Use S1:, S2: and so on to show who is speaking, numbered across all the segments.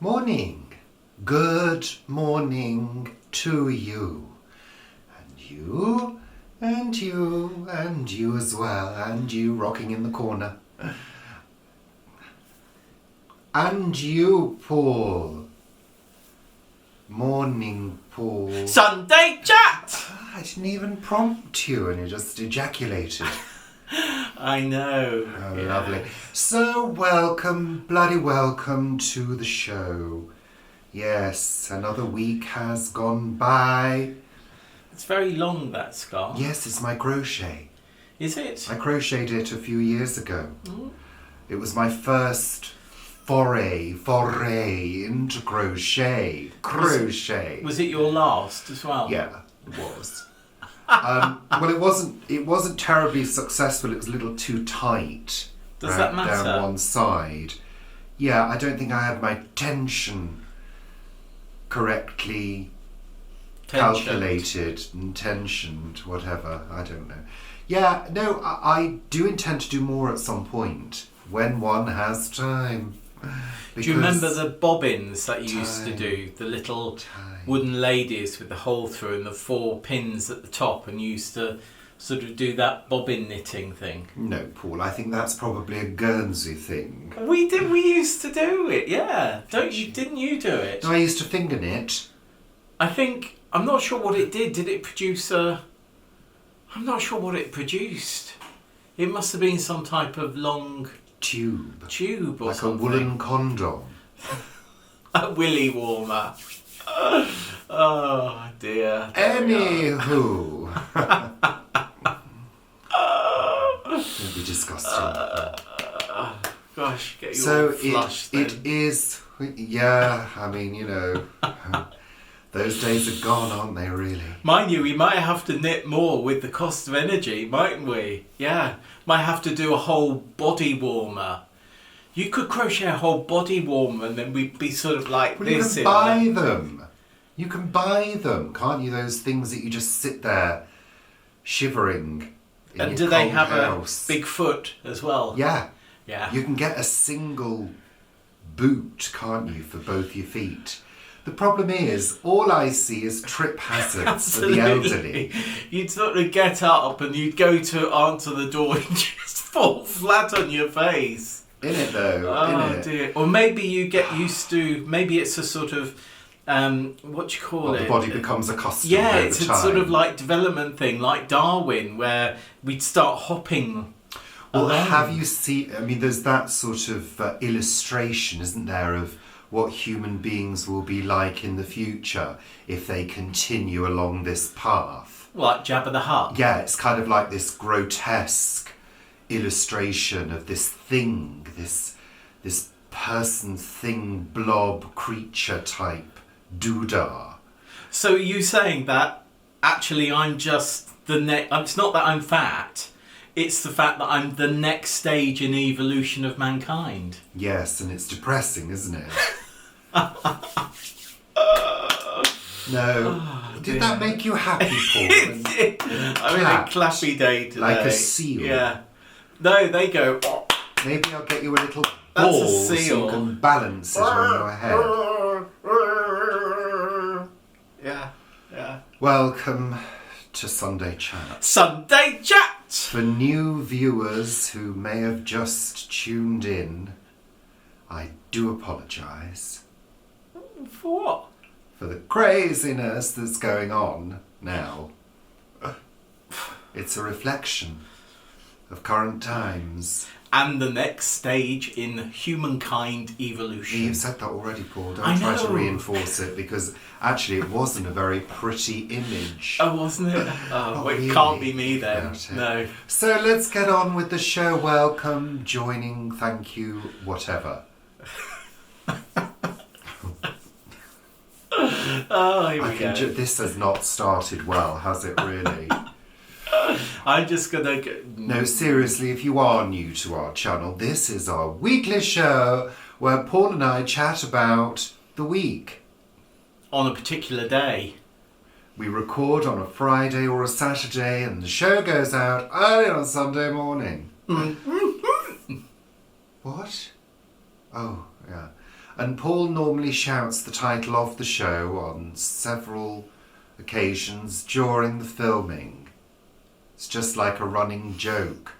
S1: Morning. Good morning to you. And you, and you, and you as well, and you rocking in the corner. And you, Paul. Morning, Paul.
S2: Sunday chat!
S1: I didn't even prompt you and you just ejaculated.
S2: I know.
S1: Oh,
S2: yeah.
S1: Lovely. So welcome, bloody welcome to the show. Yes, another week has gone by.
S2: It's very long, that scarf.
S1: Yes, it's my crochet.
S2: Is it?
S1: I crocheted it a few years ago.
S2: Mm.
S1: It was my first foray into crochet.
S2: Was it your last as well?
S1: Yeah, it was. Well, it wasn't terribly successful. It was a little too tight.
S2: Does that matter?
S1: Down one side. Yeah, I don't think I had my tension correctly calculated and tensioned, whatever. I don't know. Yeah, no, I do intend to do more at some point when one has time.
S2: Do you remember the bobbins that you used to do? The little wooden ladies with the hole through and the 4 pins at the top, and you used to sort of do that bobbin knitting thing?
S1: No, Paul, I think that's probably a Guernsey thing.
S2: We used to do it, yeah. Didn't you do it?
S1: No, I used to finger knit.
S2: I'm not sure what it did. Did it produce I'm not sure what it produced. It must have been some type of long
S1: Tube
S2: or
S1: like
S2: something.
S1: a woolen condom.
S2: A willy warmer. Oh dear.
S1: Anywho. Don't be disgusting.
S2: Gosh, get you
S1: So
S2: all flushed then.
S1: it is, yeah, I mean, you know, those days are gone, aren't they, really?
S2: Mind you, we might have to knit more with the cost of energy, mightn't we? Yeah. Might have to do a whole body warmer. You could crochet a whole body warmer and then we'd be sort of like
S1: Well,
S2: this.
S1: you can buy them. You can buy them, can't you? Those things that you just sit there shivering in
S2: And
S1: your
S2: do they
S1: cold
S2: have
S1: house.
S2: a big foot as well?
S1: Yeah.
S2: Yeah.
S1: You can get a single boot, can't you, for both your feet? The problem is, all I see is trip hazards for the elderly.
S2: You'd sort of get up and you'd go to answer the door and just fall flat on your face.
S1: In it though,
S2: Oh
S1: in it.
S2: dear. Or maybe you get used to, maybe it's a sort of, what do you call it?
S1: The body becomes accustomed
S2: Yeah,
S1: over
S2: it's a
S1: time.
S2: sort of like development thing, like Darwin, where we'd start hopping.
S1: Well,
S2: along.
S1: have you seen, I mean, there's that sort of illustration, isn't there, of what human beings will be like in the future if they continue along this path.
S2: Like Jabba the Hutt?
S1: Yeah, it's kind of like this grotesque illustration of this thing, this person, thing, blob, creature type doodah.
S2: So are you saying that actually I'm just the next... It's not that I'm fat, it's the fact that I'm the next stage in evolution of mankind.
S1: Yes, and it's depressing, isn't it? No. Did that make you happy, Paul?
S2: It did. I'm in a clappy day today.
S1: Like a seal.
S2: Yeah. No, they go...
S1: Maybe I'll get you a little
S2: That's a
S1: ball so
S2: seal.
S1: you can balance it on your head.
S2: Yeah.
S1: Welcome to Sunday Chat.
S2: Sunday chat!
S1: For new viewers who may have just tuned in, I do apologise
S2: For what?
S1: for the craziness that's going on now. It's a reflection of current times.
S2: And the next stage in humankind evolution.
S1: You've said that already, Paul.
S2: I
S1: Don't try to
S2: know.
S1: reinforce it, because actually it wasn't a very pretty image.
S2: Oh, wasn't it? Oh,
S1: Not
S2: well, it
S1: really
S2: can't be me then.
S1: about it.
S2: No.
S1: So let's get on with the show. Welcome, joining, thank you, whatever.
S2: Oh, here we go.
S1: This has not started well, has it really?
S2: I'm just gonna go.
S1: No, seriously, if you are new to our channel, this is our weekly show where Paul and I chat about the week.
S2: On a particular day.
S1: We record on a Friday or a Saturday and the show goes out early on Sunday morning. What? Oh, yeah. And Paul normally shouts the title of the show on several occasions during the filming. It's just like a running joke.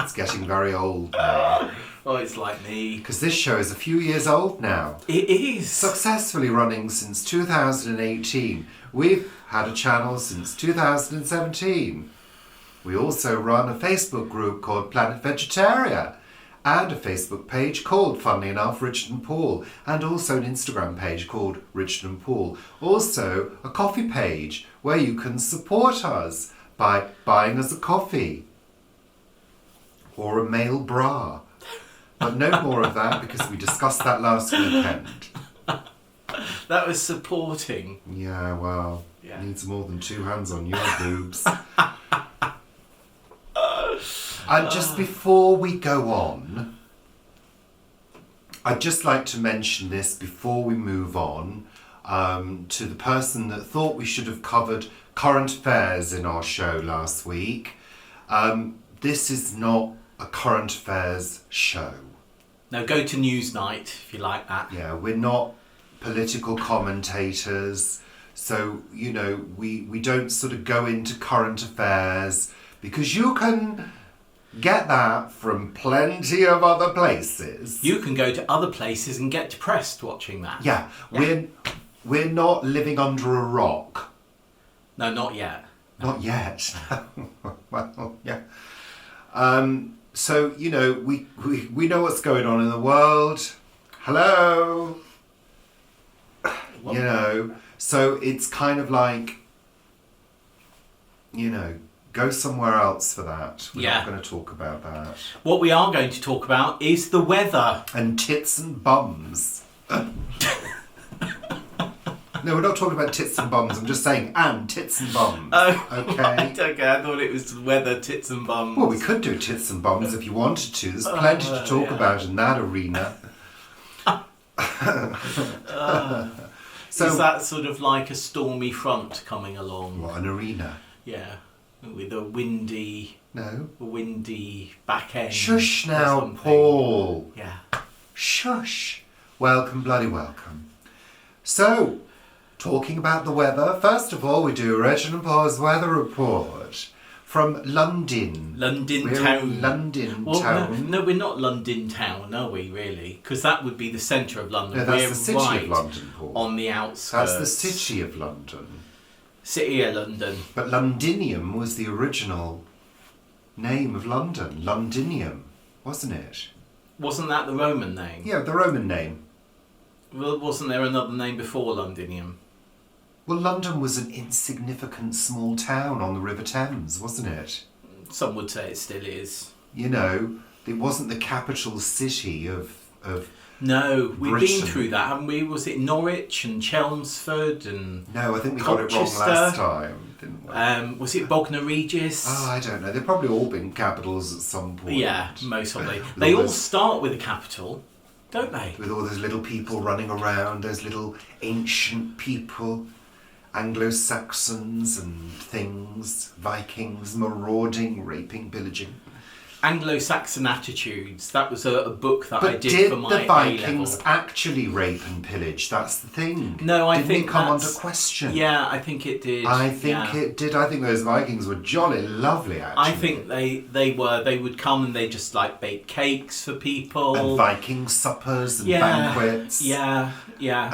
S1: It's getting very old now.
S2: Oh, it's like me.
S1: Because this show is a few years old now.
S2: It is.
S1: Successfully running since 2018. We've had a channel since 2017. We also run a Facebook group called Planet Vegetaria and a Facebook page called, funnily enough, Richard and Paul, and also an Instagram page called Richard and Paul. Also a coffee page where you can support us by buying us a coffee or a male bra. But no more of that because we discussed that last weekend.
S2: That was supporting.
S1: Yeah, well, needs more than two hands on your boobs. And just before we go on, I'd just like to mention this before we move on to the person that thought we should have covered current affairs in our show last week. This is not a current affairs show.
S2: Now go to Newsnight if you like that.
S1: Yeah, we're not political commentators, so, you know, we don't sort of go into current affairs because you can get that from plenty of other places.
S2: You can go to other places and get depressed watching that.
S1: Yeah. We're not living under a rock.
S2: No, not yet. No.
S1: Not yet. Well, yeah. So, you know, we know what's going on in the world. Hello.
S2: What?
S1: You know, so it's kind of like, you know, go somewhere else for that. We're not going to talk about that.
S2: What we are going to talk about is the weather.
S1: And tits and bums. No, we're not talking about tits and bums. I'm just saying, and tits and bums.
S2: Oh,
S1: okay.
S2: Right, okay. I thought it was weather, tits and bums.
S1: Well, we could do tits and bums if you wanted to. There's plenty to talk about in that arena. So,
S2: is that sort of like a stormy front coming along?
S1: What, an arena?
S2: Yeah, with a windy back end.
S1: Shush now, Paul.
S2: Yeah.
S1: Shush. Welcome, bloody welcome. So, talking about the weather, first of all, we do Richard and Paul's weather report from London.
S2: London
S1: We're
S2: town.
S1: in London
S2: Well,
S1: town.
S2: no, we're not London town, are we, really? Because that would be the centre of London.
S1: No, that's
S2: we're
S1: the city
S2: right
S1: of London, Paul.
S2: on the outskirts.
S1: That's the city of London.
S2: City of London.
S1: But Londinium was the original name of London. Londinium, wasn't it?
S2: Wasn't that the Roman name?
S1: Yeah, the Roman name.
S2: Well, wasn't there another name before Londinium?
S1: Well, London was an insignificant small town on the River Thames, wasn't it?
S2: Some would say it still is.
S1: You know, it wasn't the capital city of
S2: No, we've
S1: Britain.
S2: been through that, haven't we? Was it Norwich and Chelmsford and
S1: No, I think we got it wrong
S2: Colchester?
S1: last time, didn't we?
S2: Was it Bognor Regis?
S1: Oh, I don't know. They've probably all been capitals at some point.
S2: Yeah, most of them.
S1: With
S2: They all
S1: those-
S2: start with a capital, don't they?
S1: With all those little people running around, those little ancient people, Anglo-Saxons and things, Vikings, marauding, raping, pillaging.
S2: Anglo-Saxon Attitudes. That was a book that I
S1: But
S2: did for
S1: did
S2: my
S1: the Vikings
S2: A-level.
S1: actually rape and pillage? That's the thing.
S2: No, I
S1: Didn't
S2: think
S1: it come
S2: that's-
S1: under question?
S2: Yeah, I think it did.
S1: I think
S2: yeah.
S1: it did. I think those Vikings were jolly lovely, actually.
S2: I think they would come and they just like bake cakes for people.
S1: And Viking suppers and banquets.
S2: Yeah.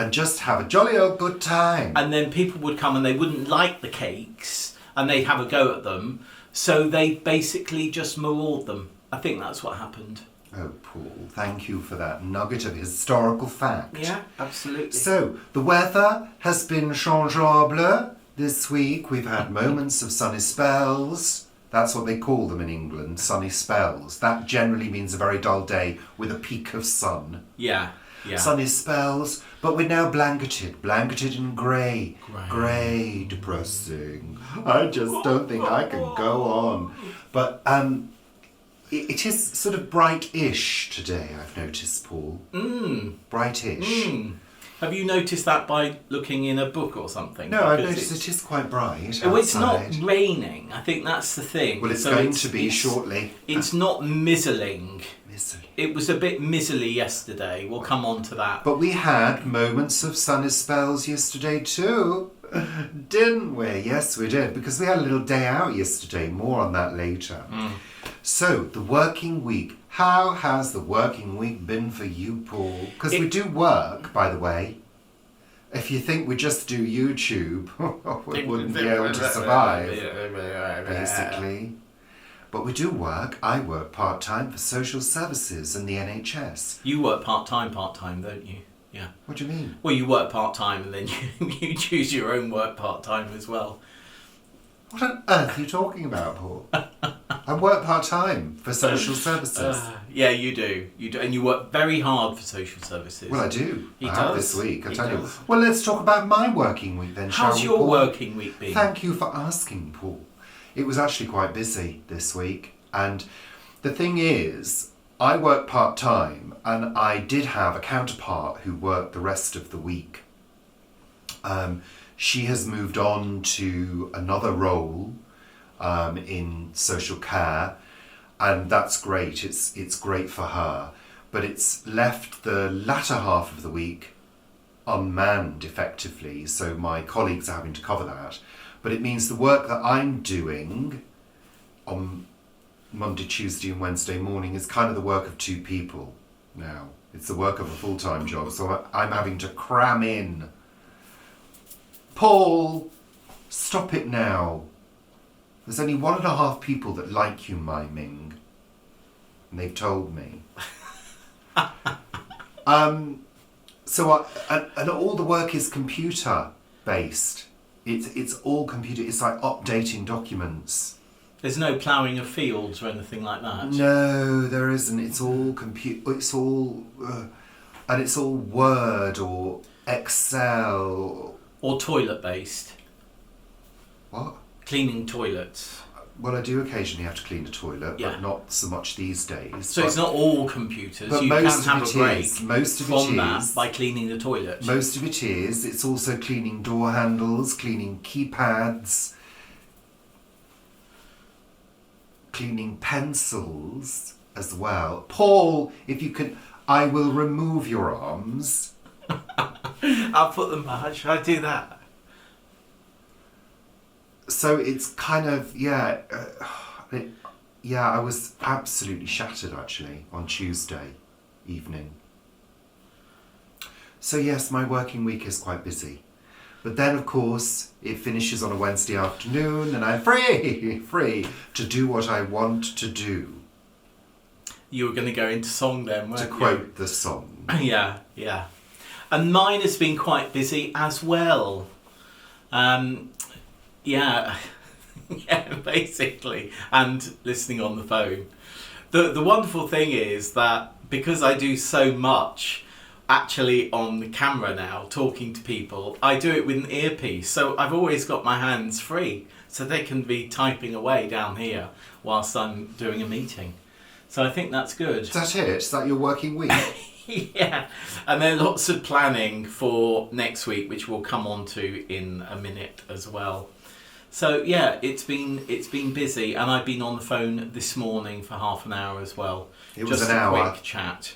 S1: And just have a jolly old good time.
S2: And then people would come and they wouldn't like the cakes and they'd have a go at them. So they basically just maraud them. I think that's what happened.
S1: Oh, Paul, thank you for that nugget of historical fact.
S2: Yeah, absolutely.
S1: So, the weather has been changeable this week. We've had moments of sunny spells. That's what they call them in England, sunny spells. That generally means a very dull day with a peak of sun.
S2: Yeah.
S1: Sunny spells, but we're now blanketed in grey. Grey, depressing. I just don't think I can go on. But it is sort of bright-ish today, I've noticed, Paul. Bright-ish.
S2: Have you noticed that by looking in a book or something?
S1: No, I've
S2: Because
S1: noticed it is quite bright
S2: Oh, it's not
S1: outside.
S2: raining. I think that's the thing.
S1: Well, it's
S2: So
S1: going to be shortly.
S2: It's not mizzling.
S1: Miserly.
S2: It was a bit miserly yesterday. We'll come on to that.
S1: But we had moments of sunny spells yesterday too, didn't we? Yes, we did, because we had a little day out yesterday. More on that later. So, the working week. How has the working week been for you, Paul? Because we do work, by the way. If you think we just do YouTube, we wouldn't be able to survive, basically. But we do work. I work part-time for social services and the NHS.
S2: You work part-time, don't you? Yeah.
S1: What do you mean?
S2: Well, you work part-time and then you choose your own work part-time as well.
S1: What on earth are you talking about, Paul? I work part-time for social services.
S2: Yeah, you do. You do. And you work very hard for social services.
S1: Well, I do.
S2: He
S1: I
S2: does.
S1: have this week, I
S2: He
S1: tell you.
S2: does.
S1: Well, let's talk about my working week then, shall we,
S2: How's your
S1: Paul?
S2: working week been?
S1: Thank you for asking, Paul. It was actually quite busy this week. And the thing is, I work part-time and I did have a counterpart who worked the rest of the week. She has moved on to another role in social care, and that's great. It's great for her, but it's left the latter half of the week unmanned effectively, so my colleagues are having to cover that. But it means the work that I'm doing on Monday, Tuesday and Wednesday morning is kind of the work of two people now. It's the work of a full-time job, so I'm having to cram in. Paul, stop it now. There's only 1.5 people that like you miming. And they've told me. So all the work is computer based. It's all computer. It's like updating documents.
S2: There's no ploughing of fields or anything like that.
S1: No, there isn't. It's all It's all and it's all Word or Excel
S2: Or toilet based.
S1: What?
S2: Cleaning toilets.
S1: Well, I do occasionally have to clean a toilet,
S2: Yeah.
S1: but not so much these days.
S2: So it's not all computers.
S1: But
S2: You can
S1: most
S2: have
S1: of
S2: a
S1: it
S2: break
S1: is. Most of
S2: from
S1: it
S2: that
S1: is.
S2: by cleaning the toilet.
S1: Most of it is. It's also cleaning door handles, cleaning keypads, cleaning pencils as well. Paul, if you can, I will remove your arms.
S2: I'll put them back. Should I do that?
S1: So it's kind of, yeah, I was absolutely shattered actually on Tuesday evening. So yes, my working week is quite busy. But then of course it finishes on a Wednesday afternoon and I'm free to do what I want to do.
S2: You were going to go into song then, weren't
S1: To
S2: you?
S1: quote the song.
S2: Yeah. And mine has been quite busy as well. Yeah, basically, and listening on the phone. The wonderful thing is that because I do so much actually on the camera now, talking to people, I do it with an earpiece, so I've always got my hands free, so they can be typing away down here whilst I'm doing a meeting. So I think that's good.
S1: Is that it? Is that your working week?
S2: Yeah, and there are lots of planning for next week, which we'll come on to in a minute as well. So yeah, it's been busy, and I've been on the phone this morning for half an hour as well.
S1: It was
S2: Just
S1: an
S2: a
S1: hour.
S2: quick chat.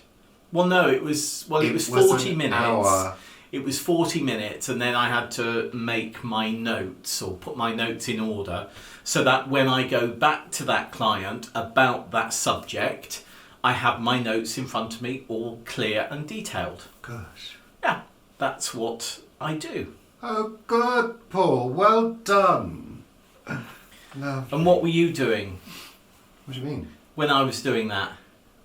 S2: Well, no, it was 40
S1: an
S2: minutes.
S1: Hour.
S2: It was 40 minutes, and then I had to make my notes or put my notes in order so that when I go back to that client about that subject, I have my notes in front of me, all clear and detailed.
S1: Gosh.
S2: Yeah, that's what I do.
S1: Oh, good, Paul. Well done. Lovely.
S2: And what were you doing
S1: What do you mean?
S2: when I was doing that?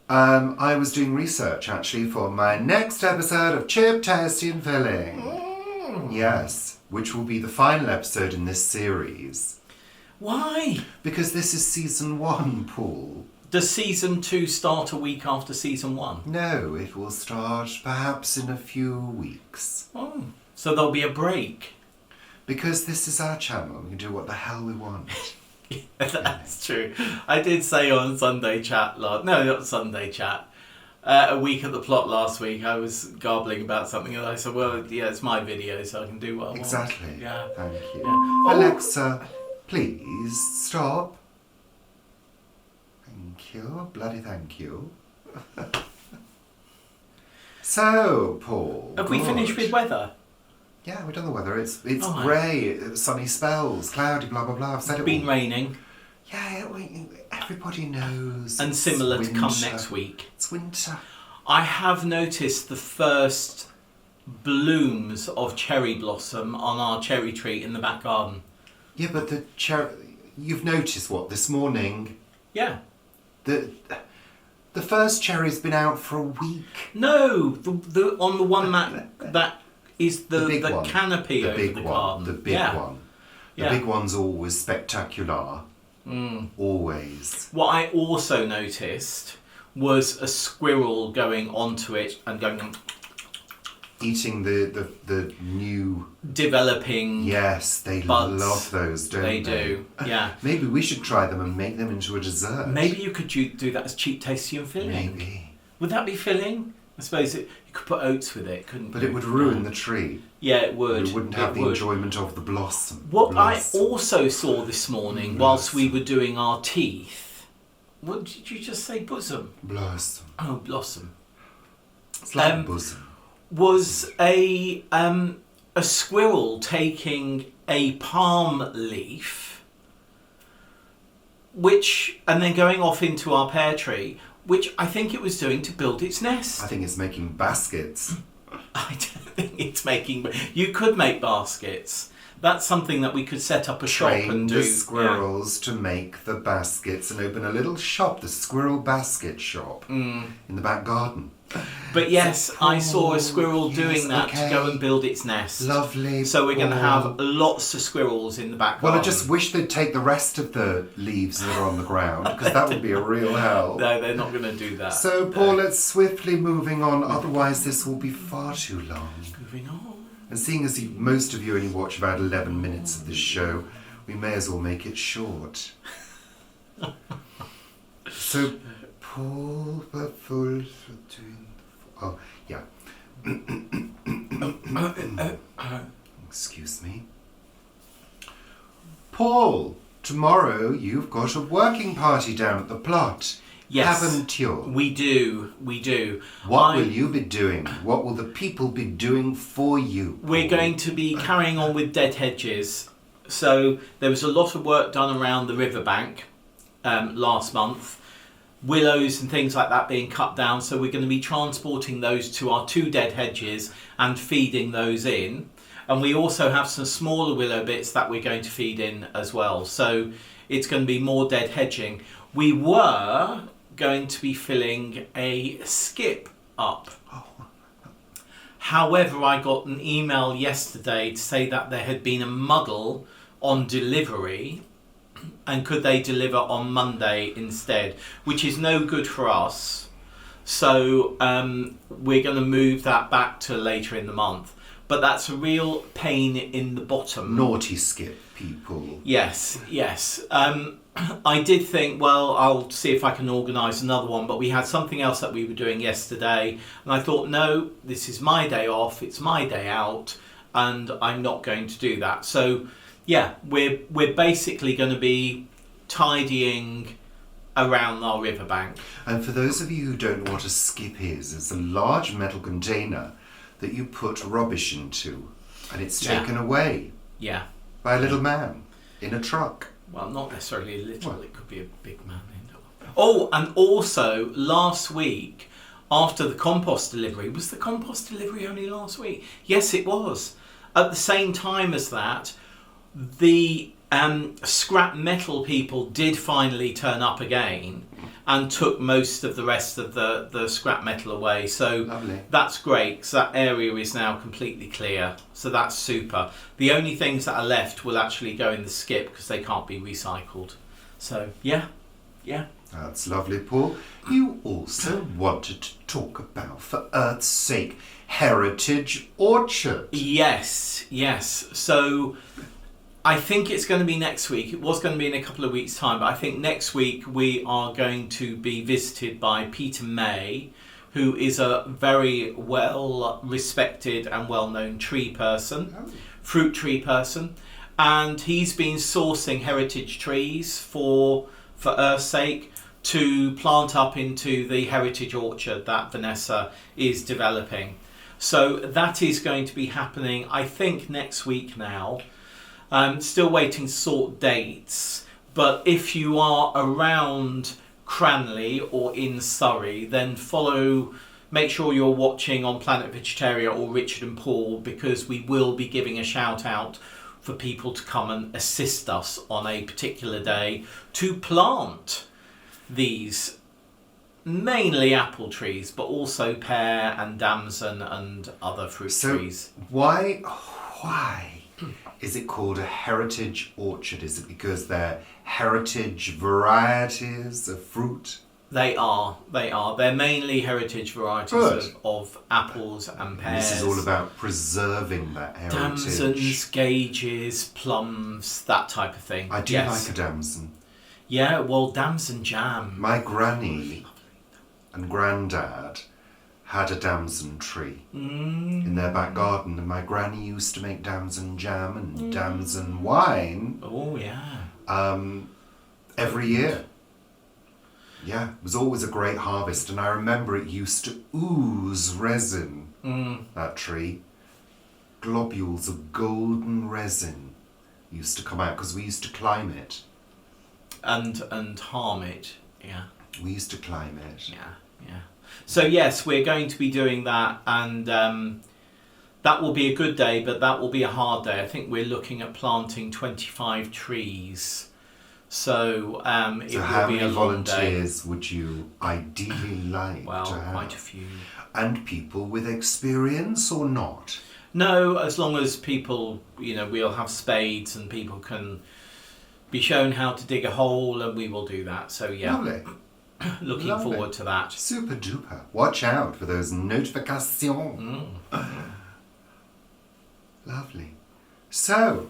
S1: I was doing research actually for my next episode of Chip, Tasty and Filling. Yes, which will be the final episode in this series.
S2: Why?
S1: Because this is season 1, Paul.
S2: Does season 2 start a week after season 1?
S1: No, it will start perhaps in a few weeks.
S2: Oh, so there'll be a break.
S1: Because this is our channel, we can do what the hell we want.
S2: Yeah, that's true. I did say on Sunday Chat not Sunday Chat. A week at the plot last week, I was garbling about something, and I said, "Well, yeah, it's my video, so I can do what I want."
S1: Exactly.
S2: Yeah.
S1: Thank you.
S2: Yeah.
S1: Alexa, please stop. Thank you. Bloody thank you. So, Paul.
S2: Have we finished with weather?
S1: Yeah, we've done the weather. It's grey, sunny spells, cloudy, blah, blah, blah. I've said
S2: It's
S1: it
S2: been
S1: all.
S2: raining.
S1: Yeah, everybody knows.
S2: And
S1: it's
S2: similar to come
S1: winter.
S2: next week.
S1: It's winter.
S2: I have noticed the first blooms of cherry blossom on our cherry tree in the back garden.
S1: Yeah, but the you've noticed what, this morning?
S2: Yeah.
S1: The first cherry's been out for a week.
S2: No, the on the one that is the
S1: big one.
S2: canopy
S1: The
S2: over
S1: big
S2: the
S1: one.
S2: garden.
S1: The big one. The
S2: Yeah.
S1: big one's always spectacular. Always.
S2: What I also noticed was a squirrel going onto it and going
S1: Eating the new...
S2: developing.
S1: Yes, they
S2: buds.
S1: love those, don't they?
S2: They do, yeah.
S1: Maybe we should try them and make them into a dessert.
S2: Maybe you could do that as cheap, tasty and filling.
S1: Maybe.
S2: Would that be filling? I suppose you could put oats with it, couldn't
S1: But
S2: you?
S1: it would ruin the tree.
S2: Yeah, it would.
S1: We wouldn't have
S2: It
S1: the
S2: would.
S1: enjoyment of the blossom.
S2: What
S1: Blossom.
S2: I also saw this morning, whilst we were doing our teeth, what did you just say? Bosom?
S1: Blossom.
S2: Oh, blossom.
S1: It's like bosom.
S2: Was a squirrel taking a palm leaf, and then going off into our pear tree, which I think it was doing to build its nest.
S1: I think it's making baskets.
S2: I don't think it's making. You could make baskets. That's something that we could set up a shop
S1: Train
S2: and do.
S1: the squirrels to make the baskets and open a little shop, the Squirrel Basket Shop, in the back garden.
S2: But yes, I saw a
S1: Paul,
S2: squirrel
S1: yes,
S2: doing that
S1: okay.
S2: to go and build its nest.
S1: Lovely.
S2: So we're going to
S1: Paul.
S2: have lots of squirrels in the back
S1: Well,
S2: garden.
S1: I just wish they'd take the rest of the leaves that are on the ground, because that would be a real help.
S2: No, they're not going to do that.
S1: So, Paul, let's swiftly moving on, otherwise this will be far too long.
S2: Moving on.
S1: And seeing as most of you only watch about 11 minutes of this show, we may as well make it short. So, Paul, oh, yeah. Excuse me. Paul, tomorrow you've got a working party down at the plot.
S2: Yes,
S1: haven't you?
S2: We do.
S1: What will you be doing? What will the people be doing for you?
S2: We're
S1: Paul?
S2: going to be carrying on with dead hedges. So there was a lot of work done around the riverbank last month. Willows and things like that being cut down. So we're going to be transporting those to our 2 dead hedges and feeding those in. And we also have some smaller willow bits that we're going to feed in as well. So it's going to be more dead hedging. We were going to be filling a skip up. However, I got an email yesterday to say that there had been a muddle on delivery and could they deliver on Monday instead, which is no good for us. So we're going to move that back to later in the month. But that's a real pain in the bottom.
S1: Naughty skip people.
S2: Yes. I did think, well, I'll see if I can organise another one, but we had something else that we were doing yesterday, and I thought, no, this is my day off, it's my day out, and I'm not going to do that. So, yeah, we're basically going to be tidying around our riverbank.
S1: And for those of you who don't know what a skip is, it's a large metal container that you put rubbish into, and it's taken away by a little man in a truck.
S2: Well, not necessarily a little, it could be a big man. Oh, and also last week, after the compost delivery, was the compost delivery only last week? Yes, it was. At the same time as that, the scrap metal people did finally turn up again and took most of the rest of the scrap metal away. So
S1: lovely. That's
S2: great, because that area is now completely clear. So that's super. The only things that are left will actually go in the skip because they can't be recycled. So, yeah.
S1: That's lovely, Paul. You also wanted to talk about, for Earth's sake, Heritage Orchard.
S2: Yes. So I think it's going to be next week. It was going to be in a couple of weeks' time, but I think next week we are going to be visited by Peter May, who is a very well respected and well known tree person, fruit tree person, and he's been sourcing heritage trees for Earth's sake to plant up into the heritage orchard that Vanessa is developing. So that is going to be happening, I think, next week now. Still waiting to sort dates, but if you are around Cranley or in Surrey, then make sure you're watching on Planet Vegetaria or Richard and Paul, because we will be giving a shout out for people to come and assist us on a particular day to plant these mainly apple trees, but also pear and damson and other fruit trees.
S1: Why is it called a heritage orchard? Is it because they're heritage varieties of fruit?
S2: They are. They're mainly heritage varieties of apples and pears.
S1: This is all about preserving that heritage.
S2: Damsons, gauges, plums, that type of thing.
S1: I do like a damson.
S2: Yeah, well, damson jam.
S1: My granny and granddad had a damson tree in their back garden, and my granny used to make damson jam and damson wine.
S2: Oh, yeah.
S1: Every year. Yeah, it was always a great harvest, and I remember it used to ooze resin, that tree. Globules of golden resin used to come out, because we used to climb it.
S2: And harm it, yeah.
S1: We used to climb it.
S2: Yeah. So yes, we're going to be doing that, and that will be a good day, but that will be a hard day. I think we're looking at planting 25 trees. So it will be a long day.
S1: How many volunteers would you ideally like to have?
S2: Well, quite a few.
S1: And people with experience or not?
S2: No, as long as people, we'll have spades and people can be shown how to dig a hole, and we will do that. So yeah.
S1: Lovely.
S2: Looking forward to that.
S1: Super duper. Watch out for those notifications. Lovely. So,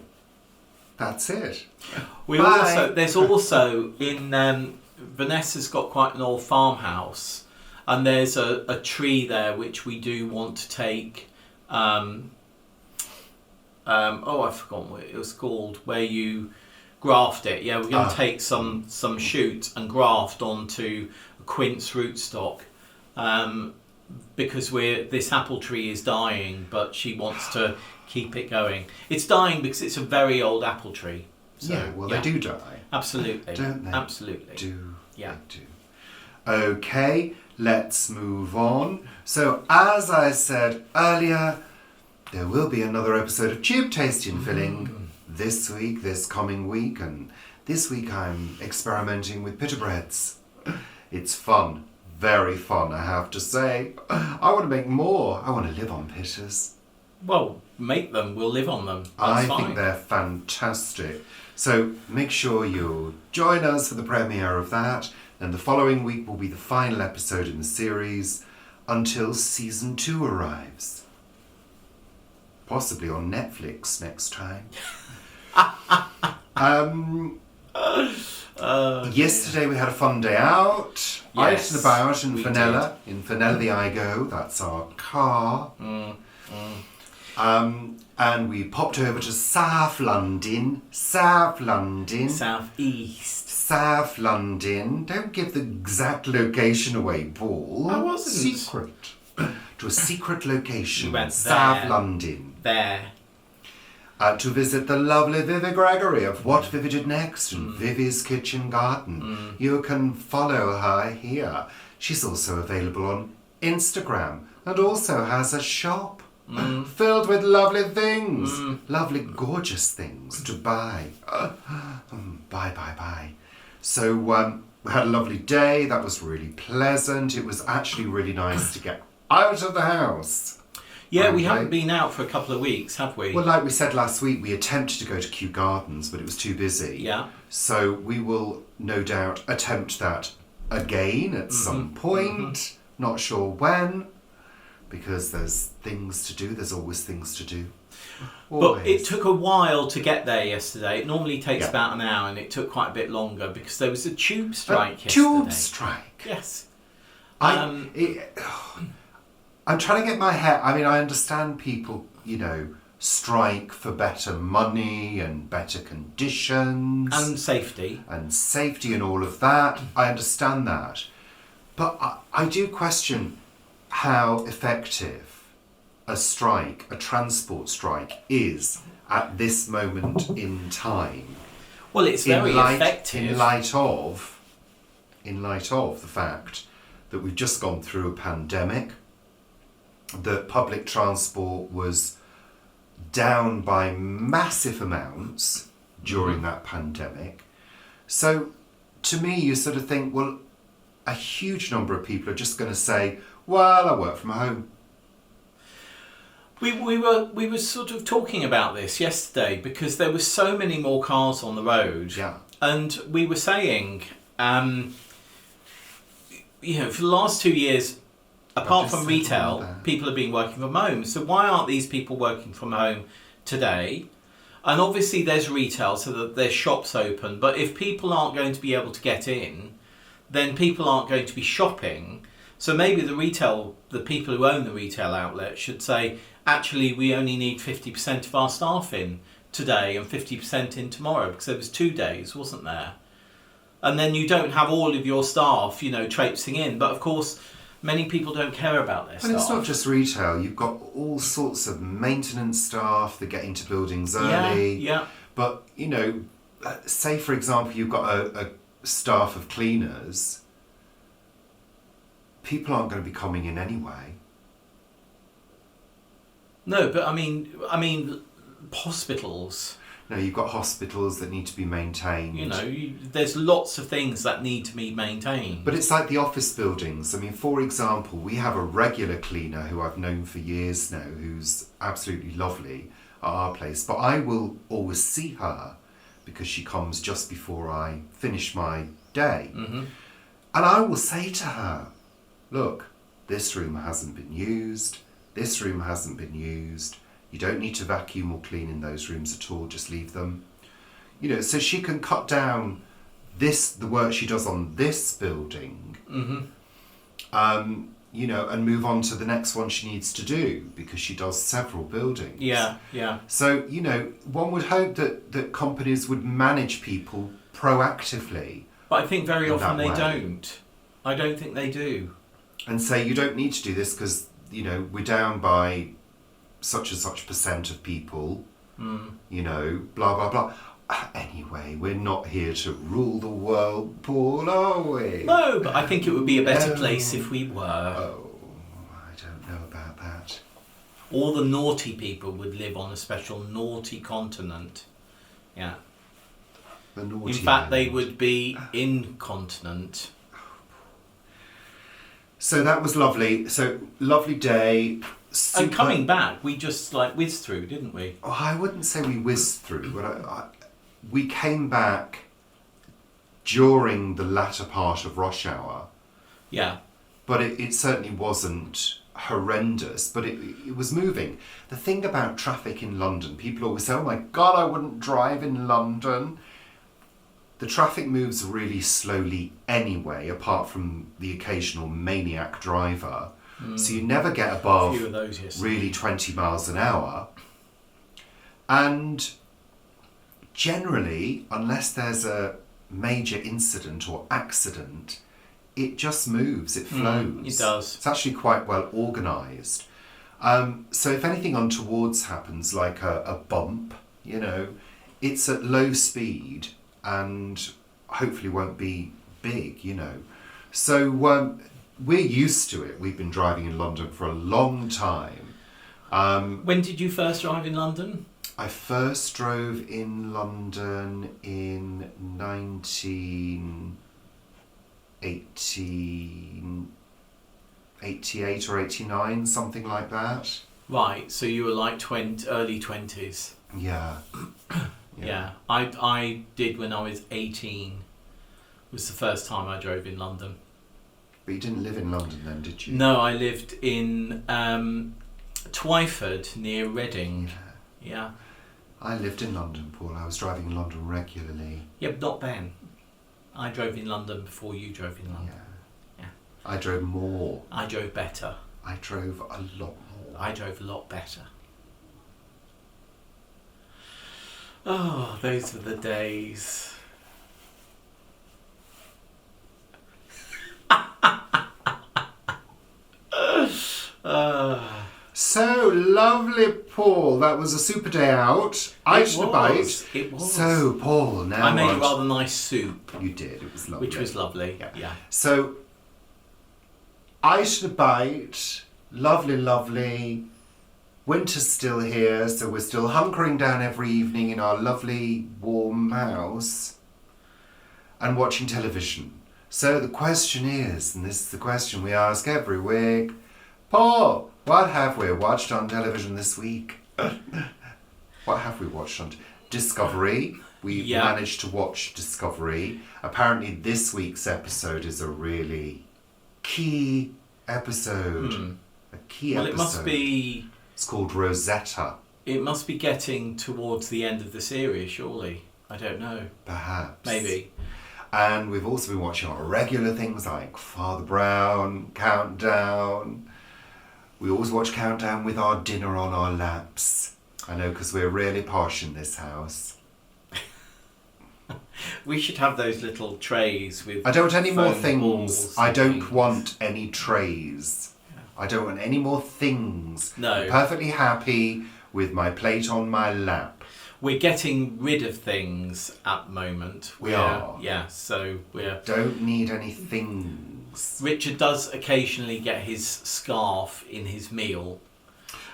S1: that's it.
S2: There's also in Vanessa's got quite an old farmhouse, and there's a tree there which we do want to take. I forgot what it was called, where you graft it. Yeah, we're going to take some shoots and graft onto a quince rootstock, because this apple tree is dying, but she wants to keep it going. It's dying because it's a very old apple tree. So,
S1: they do die.
S2: Absolutely.
S1: Don't they?
S2: Absolutely.
S1: They do. Okay, let's move on. So, as I said earlier, there will be another episode of Tube Tasting Filling this week, this coming week, and this week I'm experimenting with pita breads. It's fun, very fun, I have to say. I want to make more. I want to live on pitas.
S2: Well, make them, we'll live on them.
S1: I think they're fantastic. So make sure you join us for the premiere of that, and the following week will be the final episode in the series until season 2 arrives. Possibly on Netflix next time. Yesterday we had a fun day out. Out and about in Fenella. In Fenella I go. That's our car. And we popped over to South London. South London. Don't give the exact location away, Paul.
S2: I wasn't.
S1: Secret. To a secret location.
S2: We went
S1: South
S2: there.
S1: London.
S2: There.
S1: To visit the lovely Vivi Gregory of What Vivi Did Next and Vivi's Kitchen Garden. You can follow her here. She's also available on Instagram and also has a shop filled with lovely things. Lovely, gorgeous things to buy. Buy. So we had a lovely day. That was really pleasant. It was actually really nice to get out of the house.
S2: Yeah, we haven't been out for a couple of weeks, have we?
S1: Well, like we said last week, we attempted to go to Kew Gardens, but it was too busy.
S2: Yeah.
S1: So we will no doubt attempt that again at some point. Not sure when, because there's things to do. There's always things to do. Always.
S2: But it took a while to get there yesterday. It normally takes about an hour, and it took quite a bit longer because there was a tube strike yesterday.
S1: Tube strike?
S2: Yes.
S1: I'm trying to get my head... I mean, I understand people, strike for better money and better conditions.
S2: And safety.
S1: And safety and all of that. I understand that. But I do question how effective a strike, a transport strike, is at this moment in time.
S2: Well, it's very effective.
S1: In light of the fact that we've just gone through a pandemic, that public transport was down by massive amounts during that pandemic. So to me, you sort of think, well, a huge number of people are just going to say, well, I work from home.
S2: We were sort of talking about this yesterday because there were so many more cars on the road.
S1: Yeah.
S2: And we were saying, for the last 2 years, apart from retail, people have been working from home. So why aren't these people working from home today? And obviously there's retail, so that there's shops open. But if people aren't going to be able to get in, then people aren't going to be shopping. So maybe the people who own the retail outlet should say, actually, we only need 50% of our staff in today and 50% in tomorrow, because there was 2 days, wasn't there? And then you don't have all of your staff, traipsing in. But of course, many people don't care about their staff.
S1: And it's not just retail. You've got all sorts of maintenance staff that get into buildings early.
S2: Yeah.
S1: But, say, for example, you've got a staff of cleaners. People aren't going to be coming in anyway.
S2: No, but I mean, hospitals.
S1: No, you've got hospitals that need to be maintained.
S2: There's lots of things that need to be maintained.
S1: But it's like the office buildings. I mean, for example, we have a regular cleaner who I've known for years now, who's absolutely lovely at our place. But I will always see her because she comes just before I finish my day.
S2: Mm-hmm.
S1: And I will say to her, look, this room hasn't been used. This room hasn't been used. You don't need to vacuum or clean in those rooms at all. Just leave them. So she can cut down the work she does on this building, and move on to the next one she needs to do because she does several buildings.
S2: Yeah.
S1: So, one would hope that companies would manage people proactively.
S2: But I think very often they don't. I don't think they do.
S1: And say, you don't need to do this because, we're down by such and such % of people, blah, blah, blah. Anyway, we're not here to rule the world, Paul, are we?
S2: No, but I think it would be a better place if we were.
S1: Oh, I don't know about that.
S2: All the naughty people would live on a special naughty continent. Yeah.
S1: The naughty
S2: In fact, they
S1: island.
S2: would be incontinent.
S1: So that was lovely. So, lovely day. Super.
S2: And coming back, we just whizzed through, didn't we?
S1: Oh, I wouldn't say we whizzed through, but we came back during the latter part of rush hour.
S2: Yeah.
S1: But it certainly wasn't horrendous, but it was moving. The thing about traffic in London, people always say, oh my God, I wouldn't drive in London. The traffic moves really slowly anyway, apart from the occasional maniac driver. So you never get above
S2: a few of those, yes.
S1: Really 20 miles an hour. And generally, unless there's a major incident or accident, it just moves, it flows.
S2: It does.
S1: It's actually quite well organised. So if anything untowards happens, like a bump, it's at low speed and hopefully won't be big, So we're used to it. We've been driving in London for a long time.
S2: When did you first drive in London?
S1: I first drove in London in 1988 or 89, something like that.
S2: Right, so you were like early 20s.
S1: Yeah.
S2: Yeah, I did when I was 18. Was the first time I drove in London.
S1: But you didn't live in London then, did you?
S2: No, I lived in Twyford near Reading. Yeah.
S1: I lived in London, Paul. I was driving in London regularly.
S2: Yeah, but not then. I drove in London before you drove in London. Yeah.
S1: I drove more.
S2: I drove better.
S1: I drove a lot more.
S2: I drove a lot better. Oh, those were the days.
S1: So lovely, Paul. That was a super day out. I should have bite.
S2: It was.
S1: So, Paul, now
S2: I made
S1: what?
S2: a rather nice soup.
S1: You did. It was lovely.
S2: Which was lovely. Yeah.
S1: So, I should have bite. Lovely, lovely. Winter's still here, so we're still hunkering down every evening in our lovely warm house and watching television. So the question is, and this is the question we ask every week, Paul, what have we watched on television this week? What have we watched on Discovery? We managed to watch Discovery. Apparently this week's episode is a really key episode. A key episode.
S2: Well, it must be...
S1: It's called Rosetta.
S2: It must be getting towards the end of the series, surely. I don't know.
S1: Perhaps.
S2: Maybe.
S1: And we've also been watching our regular things like Father Brown, Countdown. We always watch Countdown with our dinner on our laps. I know, because we're really posh in this house.
S2: We should have those little trays with...
S1: I don't want any more things.
S2: balls
S1: I
S2: and
S1: don't
S2: things.
S1: want any trays. I don't want any more things.
S2: No.
S1: I'm perfectly happy with my plate on my lap.
S2: We're getting rid of things at the moment.
S1: We are.
S2: Yeah, so we're...
S1: Don't need any things.
S2: Richard does occasionally get his scarf in his meal.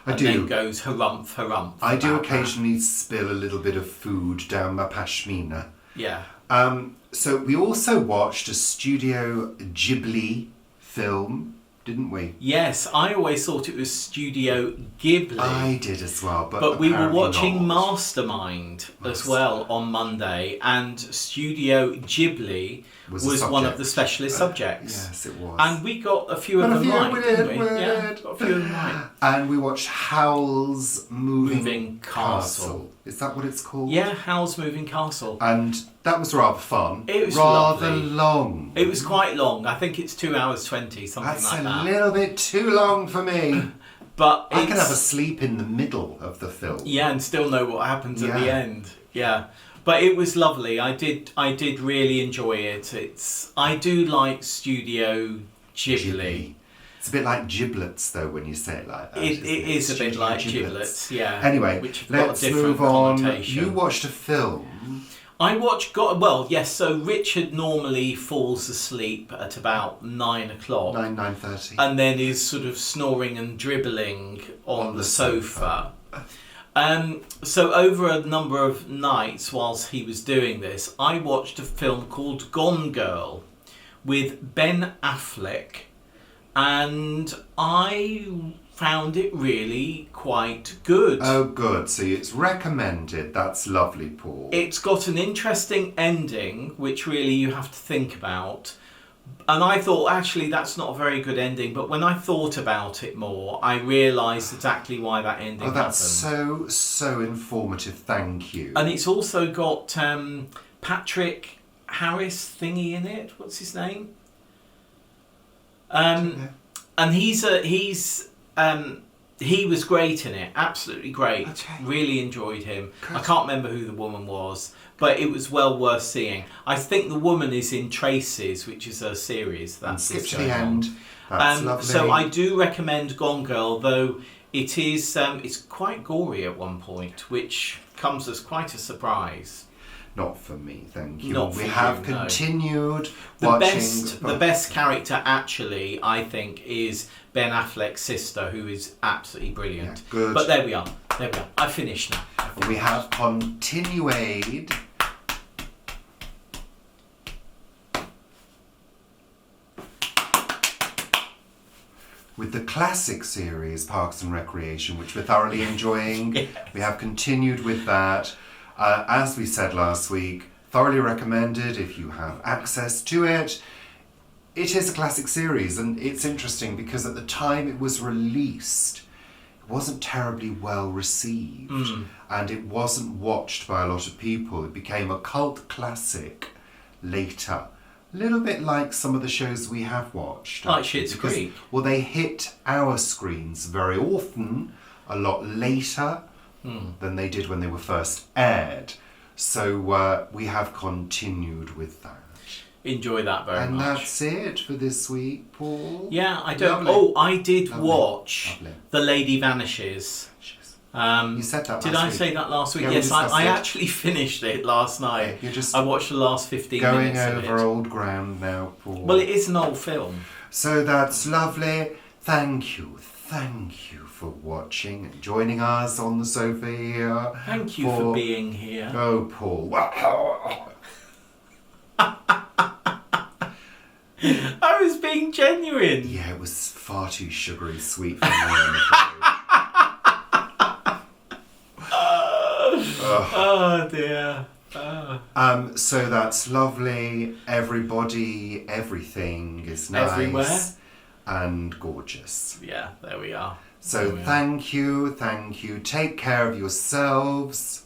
S1: I do.
S2: Then goes harumph, harumph.
S1: I do
S2: about
S1: occasionally spill a little bit of food down my pashmina.
S2: that. Yeah.
S1: So we also watched a Studio Ghibli film, didn't we?
S2: Yes, I always thought it was Studio Ghibli.
S1: I did as well, but
S2: we were
S1: apparently
S2: watching
S1: not.
S2: Mastermind as well on Monday, and Studio Ghibli was
S1: a
S2: one of
S1: subject.
S2: the specialist subjects.
S1: Yes, it was.
S2: And we got a few of them right, didn't we? Yeah, got a few of them right.
S1: And we watched Howl's
S2: Moving Castle.
S1: Is that what it's called?
S2: Yeah, Howl's Moving Castle.
S1: And that was rather fun.
S2: It was
S1: rather
S2: lovely.
S1: long.
S2: It was quite long. I think it's 2 hours 20, something
S1: That's
S2: like
S1: a
S2: that.
S1: little bit too long for me.
S2: But
S1: I can have a sleep in the middle of the film.
S2: Yeah, and still know what happens at the end. Yeah. But it was lovely. I did really enjoy it. I do like Studio Ghibli.
S1: It's a bit like giblets, though, when you say it like that.
S2: It is a bit
S1: Studio
S2: like giblets, yeah.
S1: Anyway,
S2: which have got a
S1: let's
S2: different
S1: move on.
S2: connotation.
S1: You watched a film.
S2: I watched. Yes. So Richard normally falls asleep at about 9 o'clock,
S1: 9:30.
S2: and then is sort of snoring and dribbling on the sofa. So over a number of nights whilst he was doing this, I watched a film called Gone Girl with Ben Affleck, and I found it really quite good.
S1: Oh, good. So it's recommended. That's lovely, Paul.
S2: It's got an interesting ending, which really you have to think about. And I thought, actually, that's not a very good ending. But when I thought about it more, I realised exactly why that ending
S1: that's
S2: happened.
S1: so informative. Thank you.
S2: And it's also got Patrick Harris thingy in it. What's his name? And he was great in it. Absolutely great.
S1: Okay.
S2: Really enjoyed him.
S1: Good.
S2: I can't remember who the woman was, but it was well worth seeing. I think the woman is in Traces, which is a series that
S1: skip
S2: is
S1: to
S2: going
S1: the
S2: on.
S1: end. That's lovely.
S2: So I do recommend Gone Girl, though it is it's quite gory at one point, which comes as quite a surprise.
S1: Not for me, thank you.
S2: Not for
S1: we
S2: you,
S1: have
S2: no.
S1: continued
S2: The
S1: watching.
S2: best character actually, I think, is Ben Affleck's sister, who is absolutely brilliant.
S1: Yeah, good.
S2: But there we are. I finished now.
S1: We have continued. With the classic series Parks and Recreation, which we're thoroughly enjoying.
S2: Yes.
S1: We have continued with that. As we said last week, thoroughly recommended if you have access to it. It is a classic series, and it's interesting because at the time it was released, it wasn't terribly well received, and it wasn't watched by a lot of people. It became a cult classic later. A little bit like some of the shows we have watched.
S2: Like
S1: actually,
S2: Schitt's
S1: because,
S2: Creek.
S1: well, they hit our screens very often, a lot later than they did when they were first aired. So we have continued with that.
S2: Enjoy that very
S1: And
S2: much.
S1: that's it for this week, Paul.
S2: Yeah, I don't.
S1: Lovely.
S2: Oh, I did
S1: Lovely.
S2: watch
S1: Lovely.
S2: The Lady Vanishes.
S1: You said that
S2: Did
S1: last
S2: I
S1: week.
S2: say that last week?
S1: Yeah, we
S2: Yes,
S1: discussed
S2: I
S1: it.
S2: actually finished it last night.
S1: You're just
S2: I watched the last 15
S1: going
S2: minutes of
S1: over
S2: it.
S1: old ground now, Paul.
S2: Well, it is an old film.
S1: So that's lovely. Thank you for watching and joining us on the sofa here.
S2: Thank you for being here.
S1: Oh, Paul.
S2: I was being genuine.
S1: Yeah, it was far too sugary sweet for me, I'm afraid.
S2: Oh dear. Oh.
S1: So that's lovely. Everybody, everything is nice.
S2: Everywhere.
S1: And gorgeous.
S2: Yeah, there we are.
S1: So thank you. Take care of yourselves.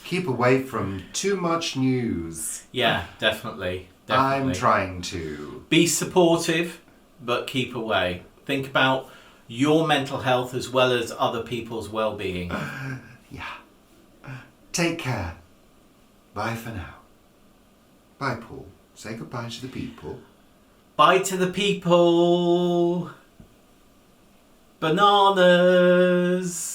S1: Keep away from too much news.
S2: Yeah, definitely.
S1: I'm trying to.
S2: Be supportive, but keep away. Think about your mental health as well as other people's well-being.
S1: Yeah. Take care. Bye for now. Bye, Paul. Say goodbye to the people.
S2: Bye to the people. Bananas.